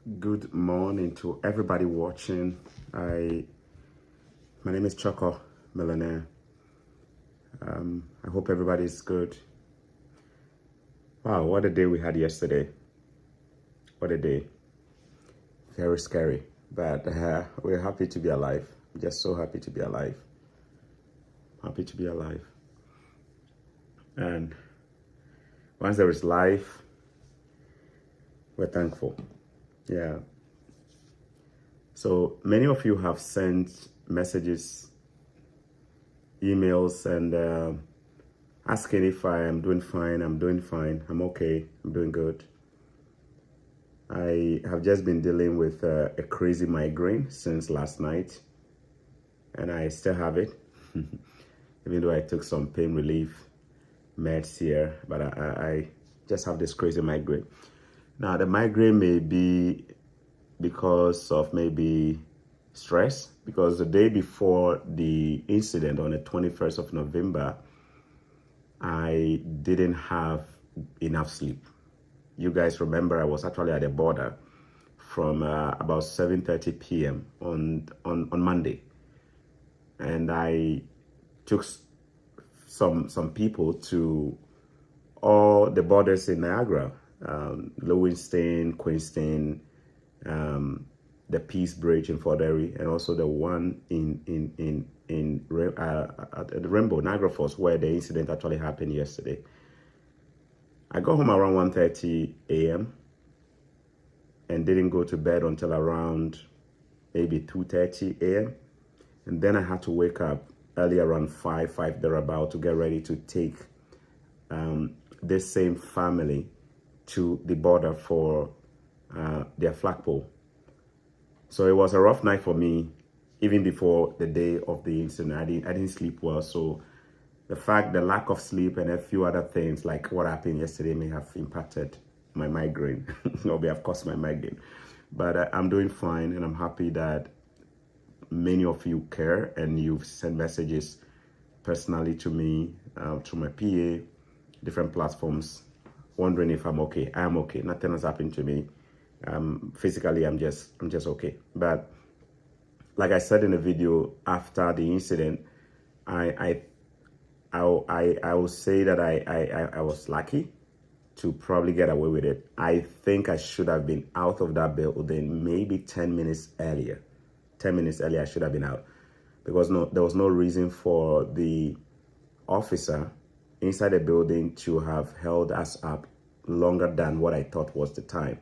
Good morning to everybody watching. My name is Choco Millionaire. I hope everybody's good. Wow, what a day we had yesterday. What a day. Very scary, but we're happy to be alive. Just so happy to be alive. Happy to be alive. And once there is life, we're thankful. Yeah. So many of you have sent messages, emails, and asking if I am doing fine. I'm doing fine. I'm okay. I'm doing good. I have just been dealing with a crazy migraine since last night, and I still have it, even though I took some pain relief meds here, but I just have this crazy migraine. Now, the migraine may be because of maybe stress, because the day before the incident on the 21st of November, I didn't have enough sleep. You guys remember I was actually at the border from about 7:30 p.m. on Monday, and I took some people to all the borders in Niagara, Lewiston, Queenston, the Peace Bridge in Fort Erie, and also the one in at the Rainbow, Niagara Falls, where the incident actually happened yesterday. I got home around 1:30 a.m. and didn't go to bed until around maybe 2:30 a.m. And then I had to wake up early around 5 thereabout to get ready to take this same family to the border for their flagpole. So it was a rough night for me, even before the day of the incident. I didn't sleep well. So the lack of sleep and a few other things like what happened yesterday may have impacted my migraine or may have caused my migraine. But I'm doing fine, and I'm happy that many of you care and you've sent messages personally to me, through my PA, different platforms, wondering if I'm okay. I am okay. Nothing has happened to me. Physically, I'm just okay. But like I said in the video after the incident, I will say that I was lucky to probably get away with it. I think I should have been out of that building maybe 10 minutes earlier. 10 minutes earlier, I should have been out, because there was no reason for the officer inside the building to have held us up longer than what I thought was the time.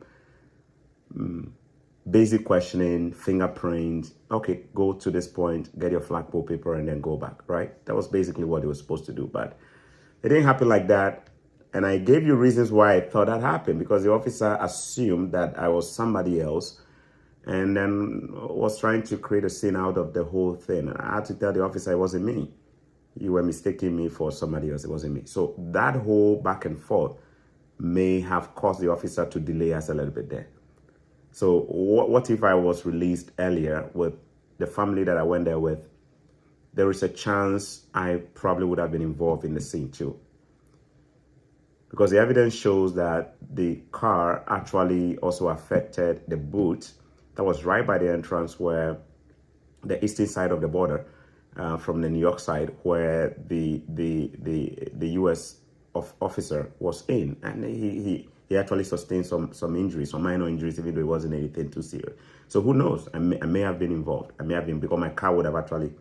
Basic questioning, fingerprint, okay, go to this point, get your flagpole paper, and then go back, right? That was basically what they were supposed to do, but it didn't happen like that. And I gave you reasons why I thought that happened, because the officer assumed that I was somebody else and then was trying to create a scene out of the whole thing. And I had to tell the officer it wasn't me. You were mistaking me for somebody else. It wasn't me. So that whole back and forth may have caused the officer to delay us a little bit there. So what if I was released earlier with the family that I went there with? There is a chance I probably would have been involved in the scene too. Because the evidence shows that the car actually also affected the boot that was right by the entrance where the eastern side of the border, from the New York side, where the U.S. officer was in, and he actually sustained some injuries, some minor injuries, even though it wasn't anything too serious. So who knows? I may have been involved. I may have been, because my car would have actually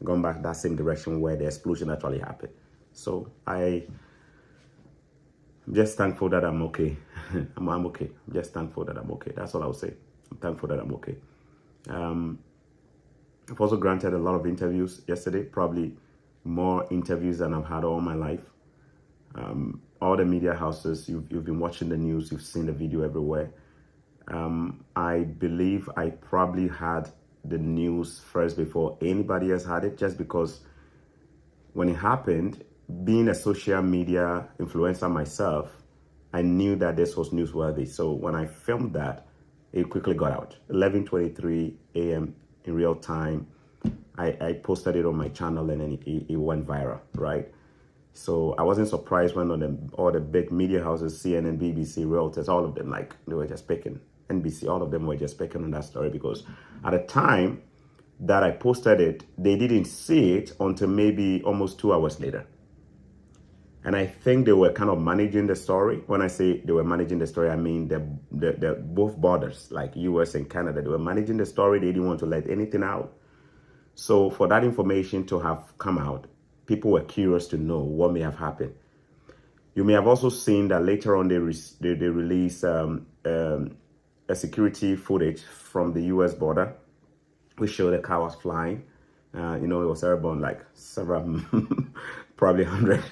gone back that same direction where the explosion actually happened. So I'm just thankful that I'm okay. I'm okay. I'm just thankful that I'm okay. That's all I'll say. I'm thankful that I'm okay. I've also granted a lot of interviews yesterday, probably more interviews than I've had all my life. All the media houses, you've been watching the news, you've seen the video everywhere. I believe I probably had the news first before anybody else had it, just because when it happened, being a social media influencer myself, I knew that this was newsworthy. So when I filmed that, it quickly got out. 11:23 a.m. in real time. I posted it on my channel, and then it went viral, right? So I wasn't surprised when all the big media houses, CNN, BBC, Reuters, all of them, like, they were just picking NBC, all of them were just picking on that story because at the time that I posted it, they didn't see it until maybe almost 2 hours later. And I think they were kind of managing the story. When I say they were managing the story, I mean the both borders, like US and Canada. They were managing the story. They didn't want to let anything out. So for that information to have come out, people were curious to know what may have happened. You may have also seen that later on they released a security footage from the US border, which showed the car was flying. It was airborne, like several, probably 100,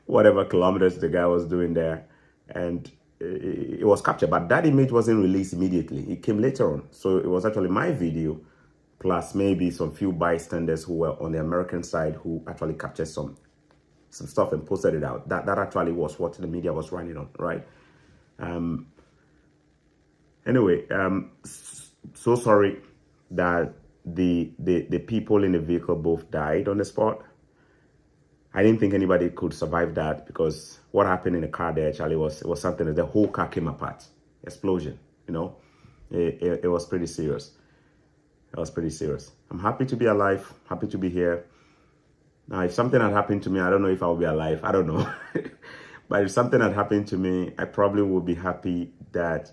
whatever kilometers the guy was doing there. And it was captured, but that image wasn't released immediately. It came later on. So it was actually my video, plus maybe some few bystanders who were on the American side who actually captured some stuff and posted it out. That actually was what the media was running on, right? Anyway, so sorry that the people in the vehicle both died on the spot. I didn't think anybody could survive that because what happened in the car there actually was something that the whole car came apart. Explosion, It was pretty serious. It was pretty serious. I'm happy to be alive, happy to be here. Now, if something had happened to me, I don't know if I would be alive. I don't know. But if something had happened to me, I probably would be happy that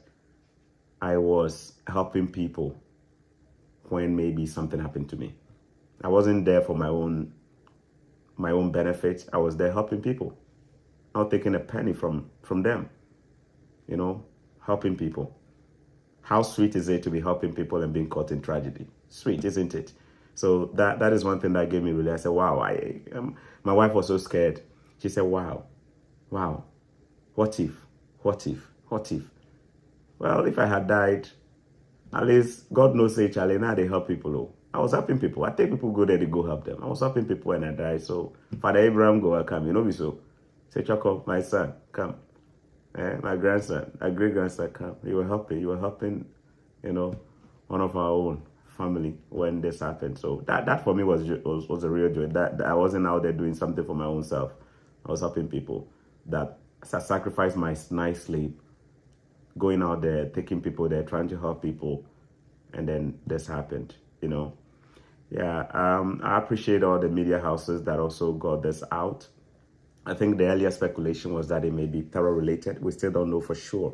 I was helping people when maybe something happened to me. I wasn't there for my own benefit. I was there helping people, not taking a penny from them, helping people. How sweet is it to be helping people and being caught in tragedy? Sweet, isn't it? So that is one thing that gave me really, I said, wow, my wife was so scared. She said, wow, what if? Well, if I had died, at least God knows, say, Charlie, now they help people. Oh. I was helping people. I take people go there, they go help them. I was helping people when I died. So Father Abraham, go, come, me so. Say, Choco, my son, come. My grandson, my great-grandson, come. You were helping, one of our own family when this happened. So that for me was a real joy. That I wasn't out there doing something for my own self. I was helping people. That I sacrificed my nice sleep, going out there, taking people there, trying to help people, and then this happened. I appreciate all the media houses that also got this out. I think the earlier speculation was that it may be terror related. We still don't know for sure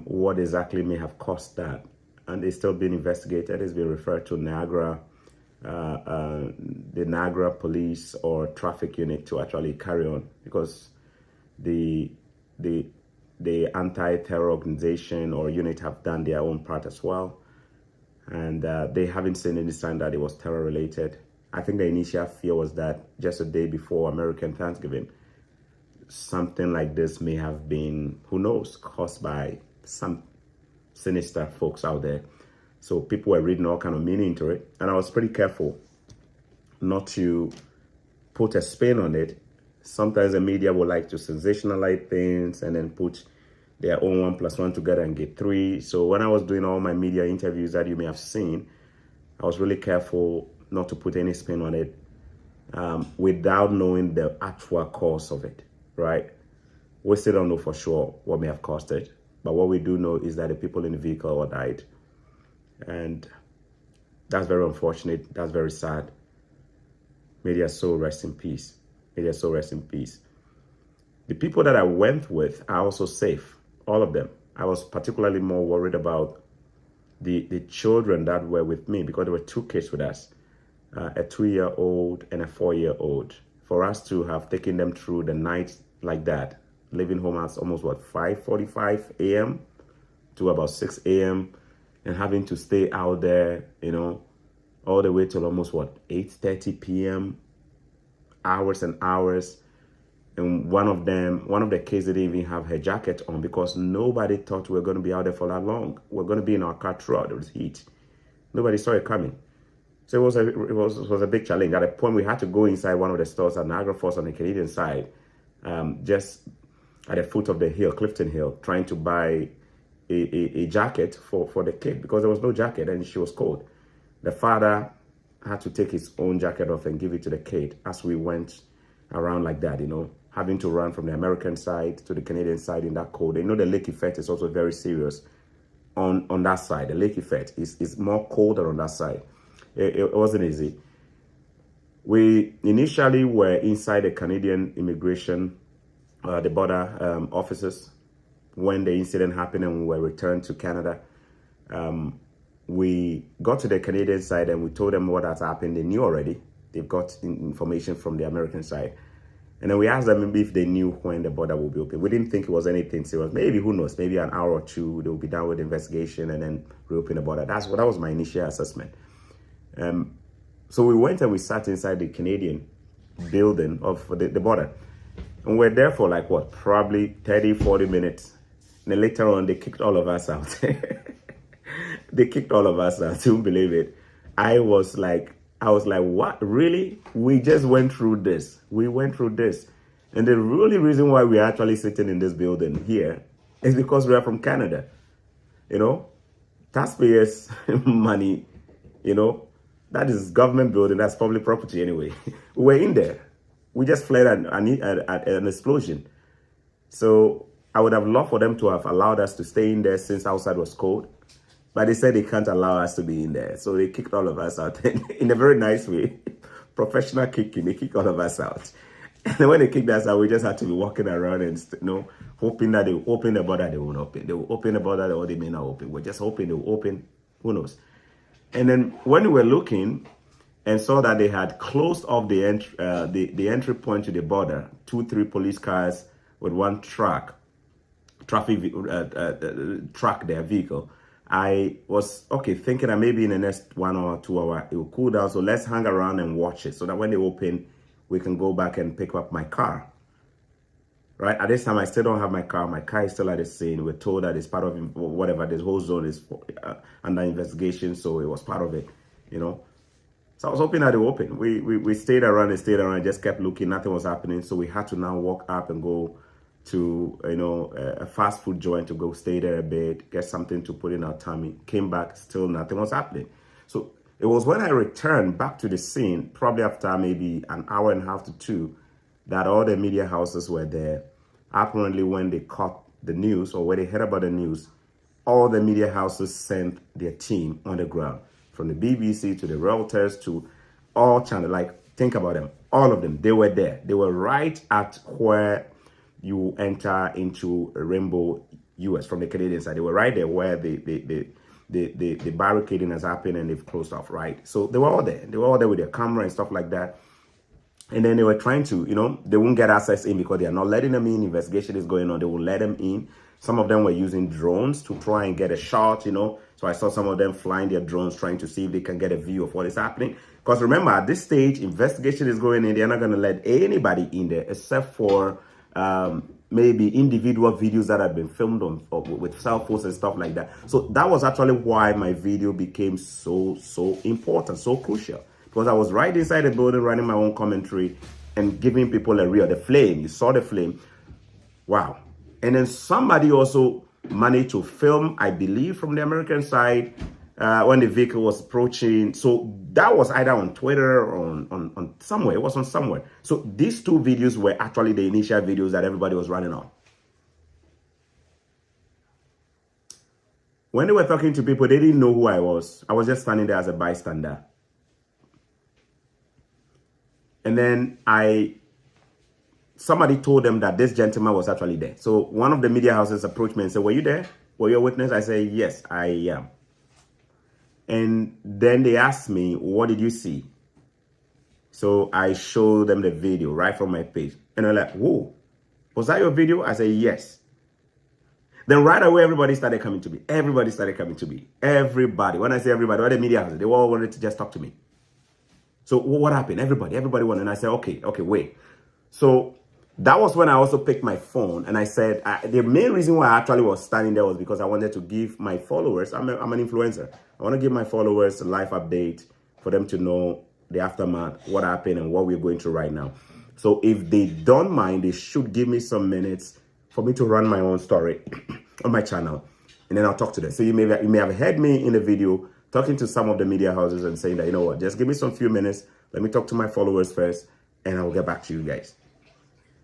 what exactly may have caused that. And it's still being investigated. It's been referred to Niagara, the Niagara police or traffic unit to actually carry on, because the anti-terror organization or unit have done their own part as well. And they haven't seen any sign that it was terror related. I think the initial fear was that just a day before American Thanksgiving, something like this may have been, who knows, caused by some sinister folks out there. So people were reading all kind of meaning into it. And I was pretty careful not to put a spin on it. Sometimes the media would like to sensationalize things and then put their own 1 + 1 together and get 3. So when I was doing all my media interviews that you may have seen, I was really careful not to put any spin on it without knowing the actual cause of it, right? We still don't know for sure what may have caused it. But what we do know is that the people in the vehicle all died. And that's very unfortunate. That's very sad. May their soul rest in peace. May their soul rest in peace. The people that I went with are also safe. All of them. I was particularly more worried about the children that were with me, because there were 2 kids with us, a 2-year-old and a 4-year-old. For us to have taken them through the night like that, leaving home at almost 5:45 a.m. to about 6 a.m. and having to stay out there, all the way till almost 8:30 p.m. Hours and hours. And one of the kids didn't even have her jacket on because nobody thought we were going to be out there for that long. We're going to be in our car throughout. There was heat. Nobody saw it coming. So it was a big challenge. At a point, we had to go inside one of the stores at Niagara Falls on the Canadian side, just at the foot of the hill, Clifton Hill, trying to buy a jacket for the kid because there was no jacket and she was cold. The father had to take his own jacket off and give it to the kid as we went around like that, having to run from the American side to the Canadian side in that cold. The lake effect is also very serious on that side. The lake effect is more colder on that side. It wasn't easy. We initially were inside the Canadian immigration, the border offices when the incident happened, and we were returned to Canada. We got to the Canadian side and we told them what had happened. They knew already. They've got information from the American side. And then we asked them if they knew when the border would be open. We didn't think it was anything serious. Maybe, who knows, maybe an hour or two, they will be done with the investigation and then reopen the border. That was my initial assessment. So we went and we sat inside the Canadian building of the border. And we're there for like, what, probably 30, 40 minutes. And then later on, they kicked all of us out. They kicked all of us out. You won't believe it. I was like, what? Really? We just went through this. We went through this. And the really reason why we're actually sitting in this building here is because we are from Canada. You know, taxpayers' money, you know, that is government building. That's public property anyway. We were in there. We just fled an explosion. So I would have loved for them to have allowed us to stay in there since outside was cold. But they said they can't allow us to be in there. So they kicked all of us out in a very nice way. Professional kicking. They kicked all of us out. And when they kicked us out, we just had to be walking around and, you know, hoping that they will open the border, they won't open. They will open the border, or they may not open. We're just hoping they will open. Who knows? And then when we were looking and saw that they had closed off the entry point to the border, 2-3 police cars with one truck their vehicle, I was thinking that maybe in the next 1 or 2 hours it will cool down. So let's hang around and watch it so that when they open, we can go back and pick up my car. Right? At this time, I still don't have my car. My car is still at the scene. We're told that it's part of whatever. This whole zone is under investigation, so it was part of it, you know. So I was hoping that it would open. We stayed around and just kept looking. Nothing was happening. So we had to now walk up and go to, you know, a fast food joint to go stay there a bit, get something to put in our tummy. Came back, still nothing was happening. So it was when I returned back to the scene, probably after maybe an hour and a half to 2, that all the media houses were there. Apparently, when they caught the news or when they heard about the news, all the media houses sent their team on the ground, from the BBC to the Reuters to all channels. Like, think about them, all of them, they were there. They were right at where you enter into Rainbow, US, from the Canadian side. They were right there where the barricading has happened and they've closed off, right? So they were all there. They were all there with their camera and stuff like that. And then they were trying to, you know, they won't get access in because they are not letting them in. Investigation is going on. They will let them in. Some of them were using drones to try and get a shot, you know. So I saw some of them flying their drones, trying to see if they can get a view of what is happening. Because remember, at this stage, investigation is going in. They're not going to let anybody in there except for maybe individual videos that have been filmed on with cell phones and stuff like that. So that was actually why my video became so important, so crucial. Because I was right inside the building running my own commentary and giving people the flame. You saw the flame. Wow. And then somebody also managed to film, I believe, from the American side when the vehicle was approaching. So that was either on Twitter or on somewhere. It was on somewhere. So these 2 videos were actually the initial videos that everybody was running on. When they were talking to people, they didn't know who I was. I was just standing there as a bystander. And then somebody told them that this gentleman was actually there. So one of the media houses approached me and said, "Were you there? Were you a witness?" I said, "Yes, I am." And then they asked me, "What did you see?" So I showed them the video right from my page. And they're like, "Whoa, was that your video?" I said, "Yes." Then right away, everybody started coming to me. Everybody started coming to me. Everybody. When I say everybody, all the media houses, they all wanted to just talk to me. So what happened? Everybody wanted. And I said, okay, wait. So that was when I also picked my phone and I said, the main reason why I actually was standing there was because I wanted to give my followers, I'm an influencer. I want to give my followers a life update for them to know the aftermath, what happened and what we're going through right now. So if they don't mind, they should give me some minutes for me to run my own story on my channel. And then I'll talk to them. So you may have heard me in the video talking to some of the media houses and saying that, you know what, just give me some few minutes. Let me talk to my followers first and I'll get back to you guys.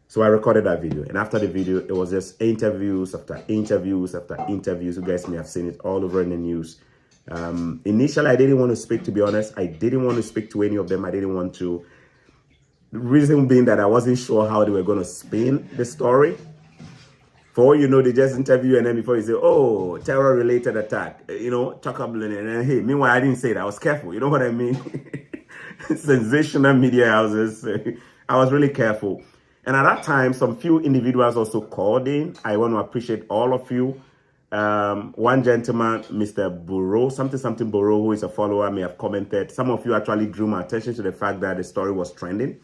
So I recorded that video. And after the video, it was just interviews after interviews after interviews. You guys may have seen it all over in the news. Initially, I didn't want to speak, to be honest. I didn't want to speak to any of them. I didn't want to. The reason being that I wasn't sure how they were going to spin the story. For all you know, they just interview and then before you say, oh, terror-related attack, you know, talk up and then, hey, meanwhile, I didn't say that. I was careful. You know what I mean? Sensational media houses. I was really careful. And at that time, some few individuals also called in. I want to appreciate all of you. One gentleman, Mr. Burrow, something Burrow, who is a follower, may have commented. Some of you actually drew my attention to the fact that the story was trending.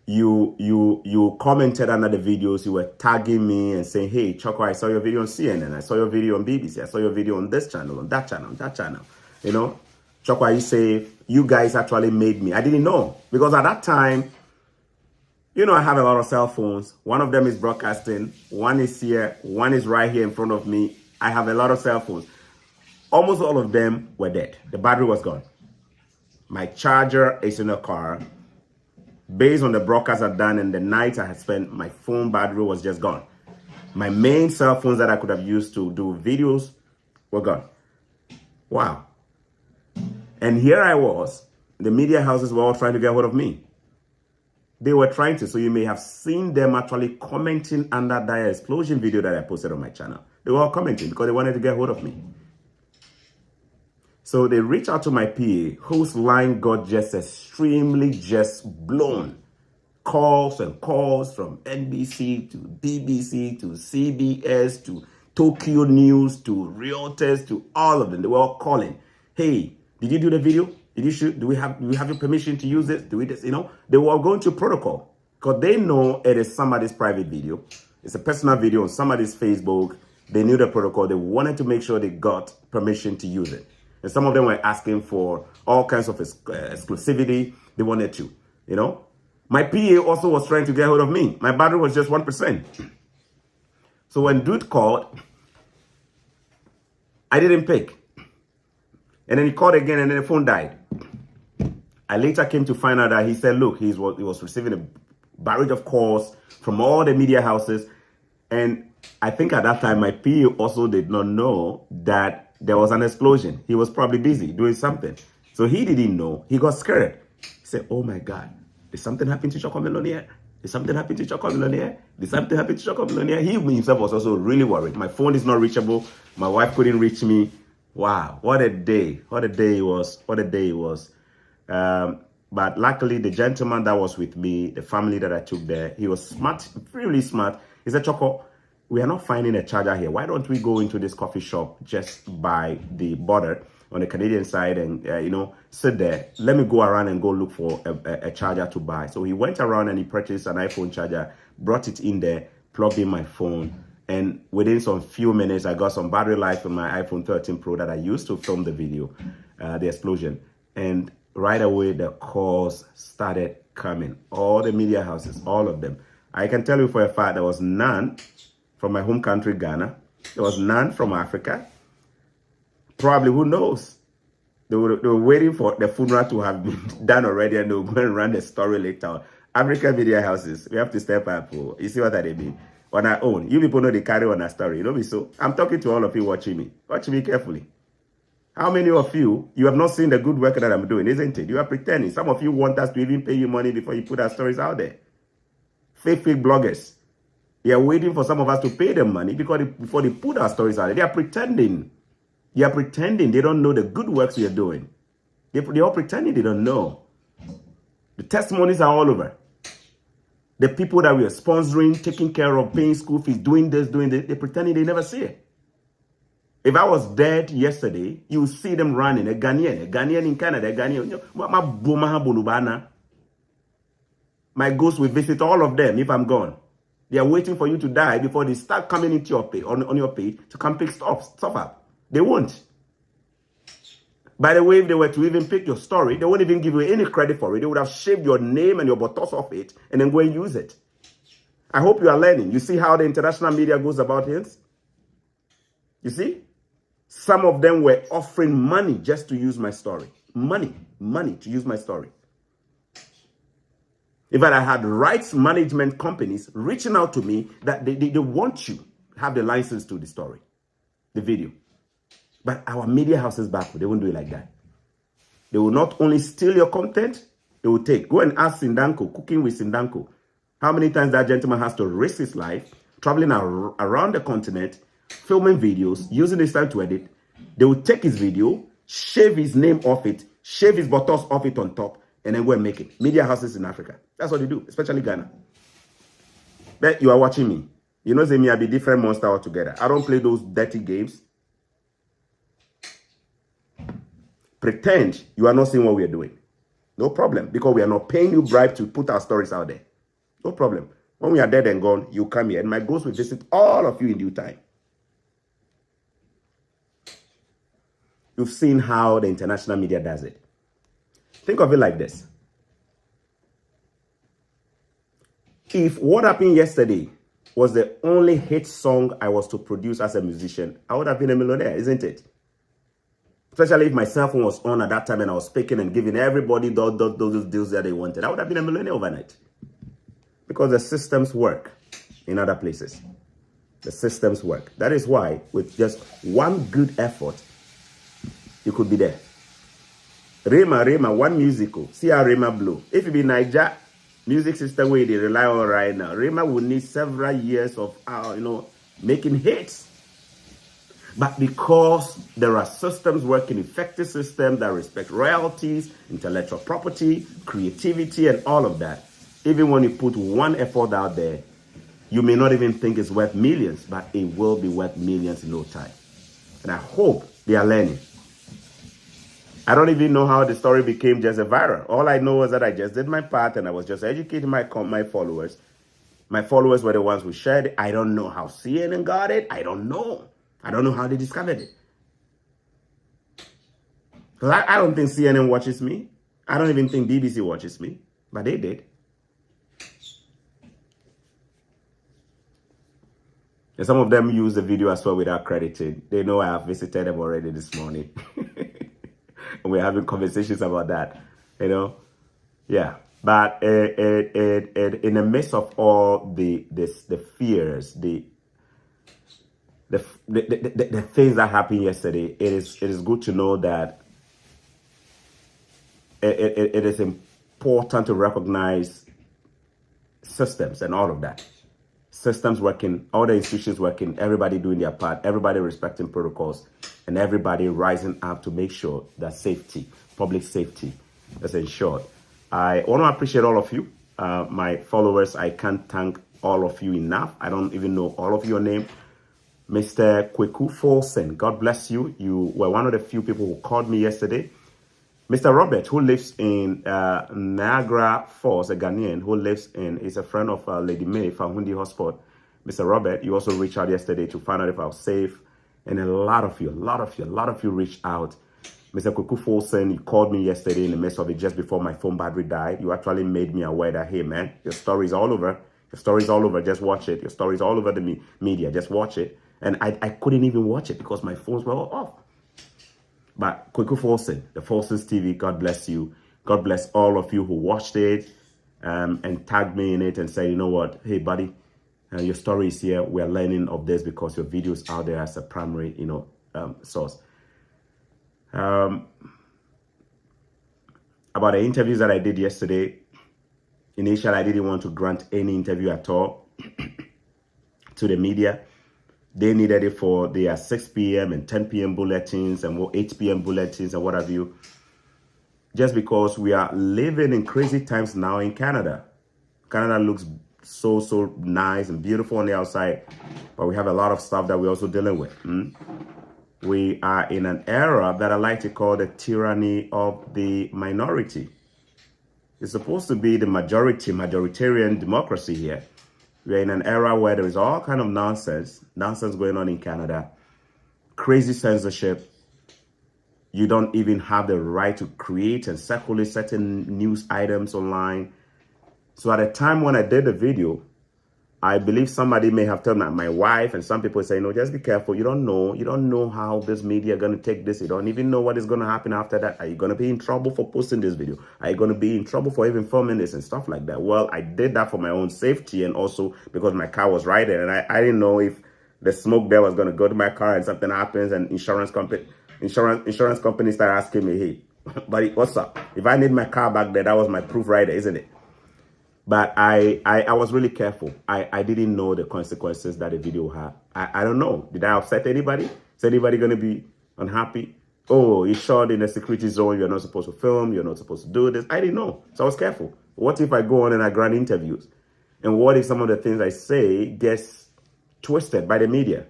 You commented under the videos. You were tagging me and saying, hey, Choco, I saw your video on CNN. I saw your video on BBC. I saw your video on this channel, on that channel, on that channel. You know, Choco, are you safe? You guys actually made me. I didn't know. Because at that time, you know, I have a lot of cell phones. One of them is broadcasting. One is here. One is right here in front of me. I have a lot of cell phones. Almost all of them were dead. The battery was gone. My charger is in the car. Based on the broadcast I've done and the night I had spent, my phone battery was just gone. My main cell phones that I could have used to do videos were gone. Wow. And here I was. The media houses were all trying to get hold of me. They were trying to, so you may have seen them actually commenting under that explosion video that I posted on my channel. They were all commenting because they wanted to get hold of me. So they reached out to my PA, whose line got just extremely blown. Calls and calls from NBC to BBC to CBS to Tokyo News to Reuters to all of them. They were all calling. Hey, did you do the video? Did you shoot? Do we have your permission to use it? Do we just, you know? They were going to protocol because they know it is somebody's private video. It's a personal video on somebody's Facebook. They knew the protocol. They wanted to make sure they got permission to use it. And some of them were asking for all kinds of exclusivity. They wanted to, you know. My PA also was trying to get hold of me. My battery was just 1%. So when dude called, I didn't pick. And then he called again and then the phone died. I later came to find out that he said, look, he was receiving a barrage of calls from all the media houses. And I think at that time, my PA also did not know that there was an explosion. He was probably busy doing something. So he didn't know. He got scared. He said, oh my God, did something happen to Choco Millionaire? Did something happen to Choco Millionaire? Did something happen to Choco Millionaire? He himself was also really worried. My phone is not reachable. My wife couldn't reach me. Wow, what a day. What a day it was. What a day it was. But luckily, the gentleman that was with me, the family that I took there, he was smart, really smart. He said, Choco, we are not finding a charger here. Why don't we go into this coffee shop just by the border on the Canadian side and, you know, sit there. Let me go around and go look for a charger to buy. So he went around and he purchased an iPhone charger, brought it in there, plugged in my phone. And within some few minutes, I got some battery life on my iPhone 13 Pro that I used to film the video, the explosion. And right away, the calls started coming. All the media houses, all of them. I can tell you for a fact there was none from my home country, Ghana. There was none from Africa. Probably, who knows? They were waiting for the funeral to have been done already and they were going to run the story later. African media houses, we have to step up. You see what I mean? On our own. You people know they carry on our story. You know me, so I'm talking to all of you watching me. Watch me carefully. How many of you have not seen the good work that I'm doing, isn't it? You are pretending. Some of you want us to even pay you money before you put our stories out there. Fake bloggers. They are waiting for some of us to pay them money before they put our stories out there. They are pretending. They are pretending they don't know the good works we are doing. They're all pretending they don't know. The testimonies are all over. The people that we are sponsoring, taking care of, paying school fees, doing this, they're pretending they never see it. If I was dead yesterday, you would see them running. A Ghanaian in Canada, a Ghanaian. My ghost will visit all of them if I'm gone. They are waiting for you to die before they start coming into your page, on your page to come pick stuff up. They won't. By the way, if they were to even pick your story, they won't even give you any credit for it. They would have shaved your name and your buttocks off it and then go and use it. I hope you are learning. You see how the international media goes about things? You see? Some of them were offering money just to use my story. Money to use my story. In fact, I had rights management companies reaching out to me that they want you to have the license to the story, the video. But our media houses back, they won't do it like that. They will not only steal your content, they will take. Go and ask Sindanko, Cooking with Sindanko, how many times that gentleman has to risk his life, traveling around the continent, filming videos, using his time to edit. They will take his video, shave his name off it, shave his buttocks off it on top, and then go and make it. Media houses in Africa. That's what they do, especially Ghana. But you are watching me. You know, say me, I be different monster altogether. I don't play those dirty games. Pretend you are not seeing what we are doing. No problem, because we are not paying you bribe to put our stories out there. No problem. When we are dead and gone, you come here, and my ghost will visit all of you in due time. You've seen how the international media does it. Think of it like this. If what happened yesterday was the only hit song I was to produce as a musician, I would have been a millionaire, isn't it? Especially if my cell phone was on at that time and I was speaking and giving everybody those deals that they wanted. I would have been a millionaire overnight. Because the systems work in other places. The systems work. That is why with just one good effort, you could be there. Rema, one musical. See how Rema blow. If it be Niger music system where they rely on right now, Rema will need several years of, making hits. But because there are systems working, effective systems that respect royalties, intellectual property, creativity, and all of that, even when you put one effort out there, you may not even think it's worth millions, but it will be worth millions in no time. And I hope they are learning. I don't even know how the story became just a viral. All I know is that I just did my part and I was just educating my followers. My followers were the ones who shared it. I don't know how CNN got it. I don't know. I don't know how they discovered it. Because I don't think CNN watches me. I don't even think BBC watches me. But they did. And some of them use the video as well without crediting. They know I have visited them already this morning. And we're having conversations about that. Yeah. But in the midst of all the fears, the things that happened yesterday, it is good to know that it is important to recognize systems and all of that. Systems working, all the institutions working, everybody doing their part, everybody respecting protocols, and everybody rising up to make sure that safety, public safety, is ensured. I want to appreciate all of you, my followers. I can't thank all of you enough. I don't even know all of your name. Mr. Kweku Folsen, God bless you. You were one of the few people who called me yesterday. Mr. Robert, who lives in Niagara Falls, a Ghanaian who lives is a friend of Lady May from Hundi Hotspot. Mr. Robert, you also reached out yesterday to find out if I was safe. And a lot of you reached out. Mr. Kweku Folsen, you called me yesterday in the midst of it just before my phone battery died. You actually made me aware that, hey, man, your story's all over. Your story's all over. Just watch it. Your story's all over the media. Just watch it. And I couldn't even watch it because my phones were all off. But Kweku Folsen, the Folsens TV, God bless you. God bless all of you who watched it and tagged me in it and said, you know what, hey, buddy, your story is here. We're learning of this because your video is out there as a primary, source. About the interviews that I did yesterday, initially I didn't want to grant any interview at all to the media. They needed it for their 6 p.m. and 10 p.m. bulletins and 8 p.m. bulletins and what have you. Just because we are living in crazy times now in Canada. Canada looks so nice and beautiful on the outside, but we have a lot of stuff that we're also dealing with. We are in an era that I like to call the tyranny of the minority. It's supposed to be the majoritarian democracy here. We're in an era where there is all kind of nonsense going on in Canada. Crazy censorship. You don't even have the right to create and circulate certain news items online. So at the time when I did the video, I believe somebody may have told my wife, and some people say, no, just be careful. You don't know how this media are going to take this. You don't even know what is going to happen after that. Are you going to be in trouble for posting this video? Are you going to be in trouble for even filming this and stuff like that? Well, I did that for my own safety, and also because my car was right there, and I didn't know if the smoke there was going to go to my car and something happens, and insurance company start asking me, hey, buddy, what's up? If I need my car back there, that was my proof right there, isn't it? But I was really careful. I didn't know the consequences that the video had. I don't know. Did I upset anybody? Is anybody going to be unhappy? Oh, you shot in a security zone. You're not supposed to film. You're not supposed to do this. I didn't know. So I was careful. What if I go on and I grant interviews? And what if some of the things I say gets twisted by the media,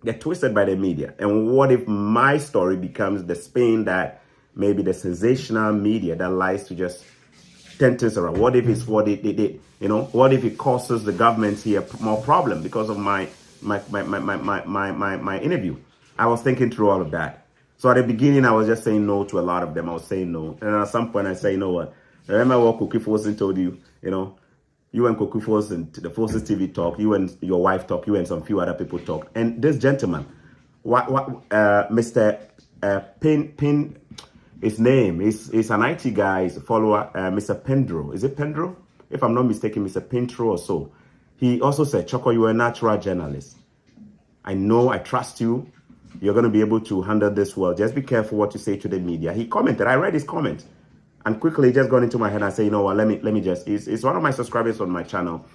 Get twisted by the media. And what if my story becomes the spin that maybe the sensational media that lies to just turn things around? What if it's what it did? What if it causes the government here more problem because of my interview? I was thinking through all of that. So at the beginning, I was just saying no to a lot of them. I was saying no. And at some point, I say, you know what? Remember what Cookie Forsen told you, you and Cookie Forsen, the Forces TV talk, you and your wife talk, you and some few other people talk. And this gentleman, Mr. Pin, his name is an IT guy, he's a follower, Mr. Pendro. Is it Pendro? If I'm not mistaken, Mr. Pendro or so. He also said, Choco, you're a natural journalist. I know, I trust you. You're going to be able to handle this well. Just be careful what you say to the media. He commented. I read his comment. And quickly just got into my head and say, you know what, let me just, it's one of my subscribers on my channel.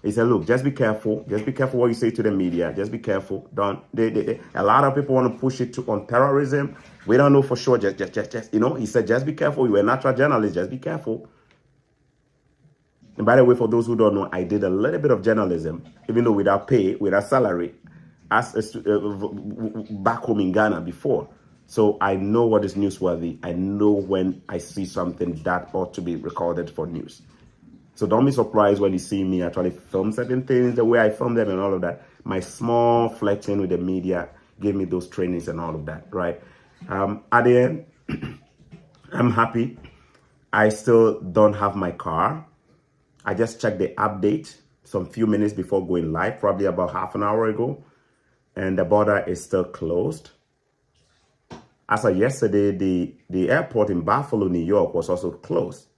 He said, look, just be careful. Just be careful what you say to the media. Just be careful. A lot of people want to push it on terrorism. We don't know for sure. Just, he said, just be careful. You're a natural journalist. Just be careful. And by the way, for those who don't know, I did a little bit of journalism, even though without pay, without salary, back home in Ghana before. So I know what is newsworthy. I know when I see something that ought to be recorded for news. So don't be surprised when you see me actually film certain things, the way I film them and all of that. My small flirting with the media gave me those trainings and all of that, right? At the end, I'm happy. I still don't have my car. I just checked the update some few minutes before going live, probably about half an hour ago. And the border is still closed. As of yesterday, the airport in Buffalo, New York was also closed.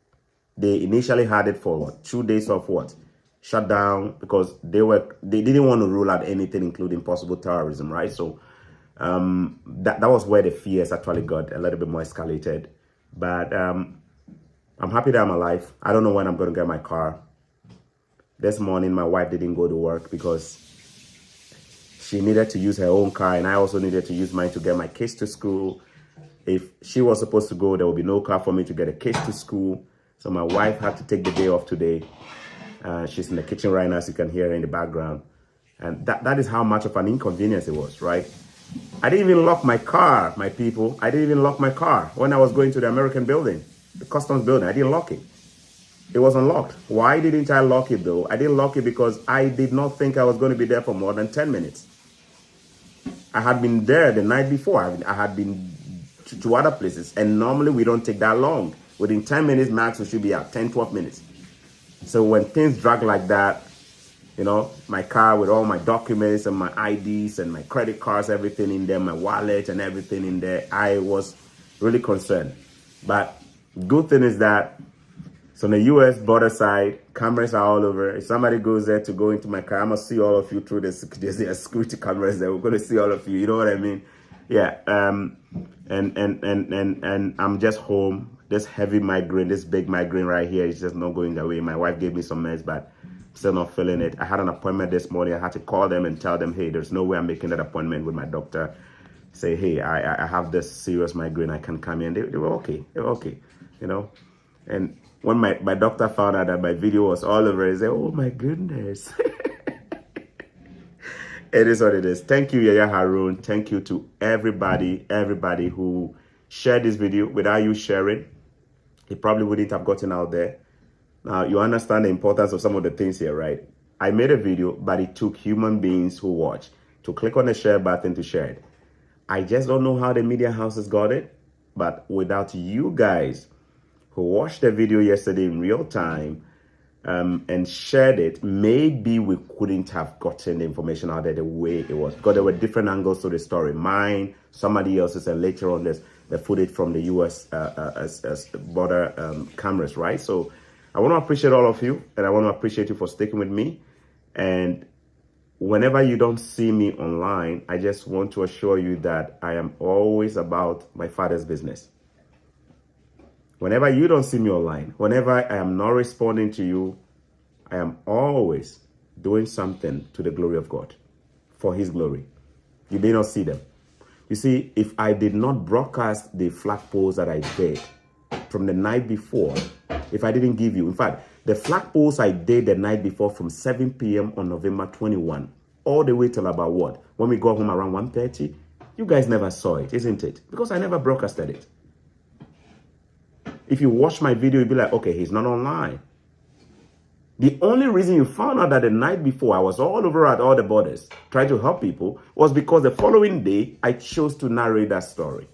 They initially had it for 2 days of shut down because they didn't want to rule out anything, including possible terrorism, right? So that was where the fears actually got a little bit more escalated. But I'm happy that I'm alive. I don't know when I'm going to get my car. This morning, my wife didn't go to work because she needed to use her own car, and I also needed to use mine to get my kids to school. If she was supposed to go, there would be no car for me to get the kids to school. So my wife had to take the day off today. She's in the kitchen right now, as you can hear her in the background. And that is how much of an inconvenience it was, right? I didn't even lock my car, my people. I didn't even lock my car when I was going to the American building, the customs building. I didn't lock it. It was unlocked. Why didn't I lock it, though? I didn't lock it because I did not think I was going to be there for more than 10 minutes. I had been there the night before. I had been to other places. And normally we don't take that long. Within 10 minutes max, we should be out, 10, 12 minutes. So when things drag like that, my car with all my documents and my IDs and my credit cards, everything in there, my wallet and everything in there, I was really concerned. But good thing is that, so on the U.S. border side, cameras are all over. If somebody goes there to go into my car, I'm going to see all of you through the security cameras there. We're going to see all of you. You know what I mean? Yeah. And I'm just home. This heavy migraine, this big migraine right here is just not going away. My wife gave me some meds, but I'm still not feeling it. I had an appointment this morning. I had to call them and tell them, hey, there's no way I'm making that appointment with my doctor. Say, hey, I have this serious migraine. I can come in. They were okay. They were okay, And when my doctor found out that my video was all over, he said, oh my goodness. It is what it is. Thank you, Yaya Harun. Thank you to everybody who shared this video. Without you sharing, it probably wouldn't have gotten out there. Now, you understand the importance of some of the things here, right? I made a video, but it took human beings who watch to click on the share button to share it. I just don't know how the media houses got it, but without you guys who watched the video yesterday in real time and shared it, maybe we couldn't have gotten the information out there the way it was, because there were different angles to the story. Mine, somebody else's, and later on there's the footage from the U.S. As border cameras, right? So I want to appreciate all of you, and I want to appreciate you for sticking with me. And whenever you don't see me online, I just want to assure you that I am always about my Father's business. Whenever you don't see me online, whenever I am not responding to you, I am always doing something to the glory of God, for his glory. You may not see them. You see, if I did not broadcast the flag poles that I did from the night before, if I didn't give you, in fact, the flag poles I did the night before from 7 p.m. on November 21, all the way till about what? When we got home around 1:30, you guys never saw it, isn't it? Because I never broadcasted it. If you watch my video, you'll be like, okay, he's not online. The only reason you found out that the night before I was all over at all the borders trying to help people was because the following day I chose to narrate that story.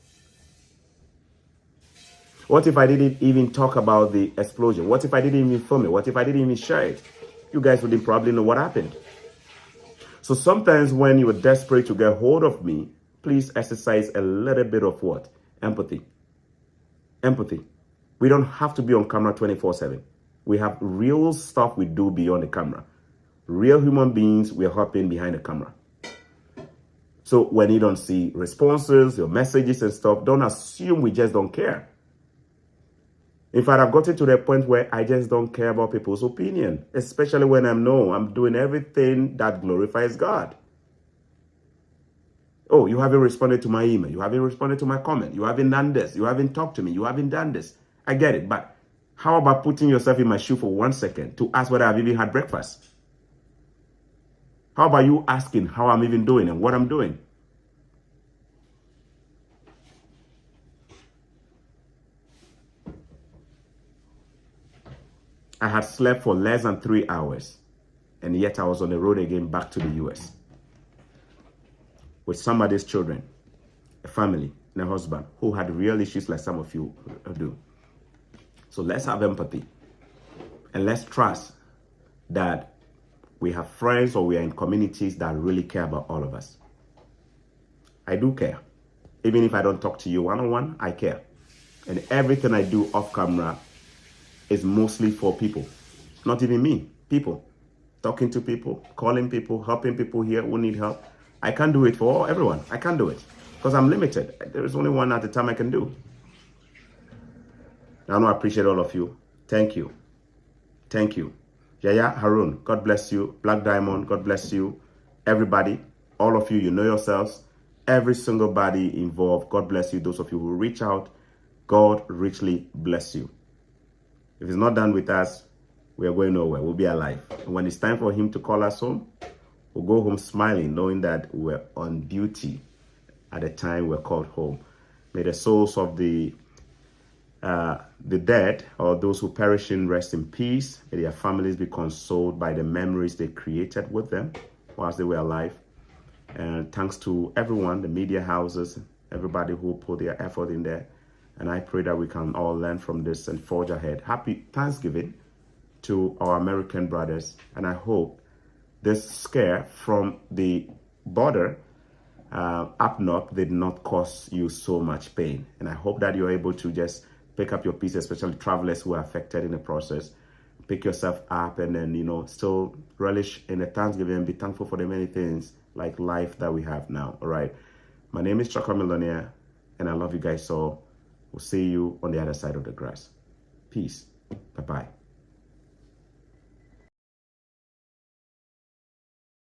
What if I didn't even talk about the explosion? What if I didn't even film it? What if I didn't even share it? You guys wouldn't probably know what happened. So sometimes when you're desperate to get hold of me, please exercise a little bit of what? Empathy. Empathy. We don't have to be on camera 24/7. We have real stuff we do beyond the camera. Real human beings we are helping behind the camera. So when you don't see responses, your messages and stuff, don't assume we just don't care. In fact, I've gotten to the point where I just don't care about people's opinion, especially when I'm doing everything that glorifies God. Oh, you haven't responded to my email. You haven't responded to my comment. You haven't done this. You haven't talked to me. You haven't done this. I get it, but how about putting yourself in my shoe for 1 second to ask whether I've even had breakfast? How about you asking how I'm even doing and what I'm doing? I had slept for less than 3 hours, and yet I was on the road again back to the US with somebody's children, a family, and a husband who had real issues like some of you do. So let's have empathy, and let's trust that we have friends or we are in communities that really care about all of us. I do care. Even if I don't talk to you one-on-one, I care. And everything I do off camera is mostly for people. Not even me, people. Talking to people, calling people, helping people here who need help. I can't do it for everyone. I can't do it because I'm limited. There is only one at a time I can do. I want to appreciate all of you. Thank you. Thank you. Yaya Harun, God bless you. Black Diamond, God bless you. Everybody, all of you, you know yourselves. Every single body involved, God bless you. Those of you who reach out, God richly bless you. If it's not done with us, we are going nowhere. We'll be alive. And when it's time for him to call us home, we'll go home smiling, knowing that we're on duty at the time we're called home. May the souls of the dead or those who perish in rest in peace. May their families be consoled by the memories they created with them whilst they were alive. And thanks to everyone, the media houses, everybody who put their effort in there. And I pray that we can all learn from this and forge ahead. Happy Thanksgiving to our American brothers. And I hope this scare from the border up north did not cause you so much pain. And I hope that you're able to just pick up your piece, especially travelers who are affected in the process. Pick yourself up and then, still relish in the Thanksgiving and be thankful for the many things like life that we have now. All right. My name is Chaka Millionaire, and I love you guys so. We'll see you on the other side of the grass. Peace. Bye-bye.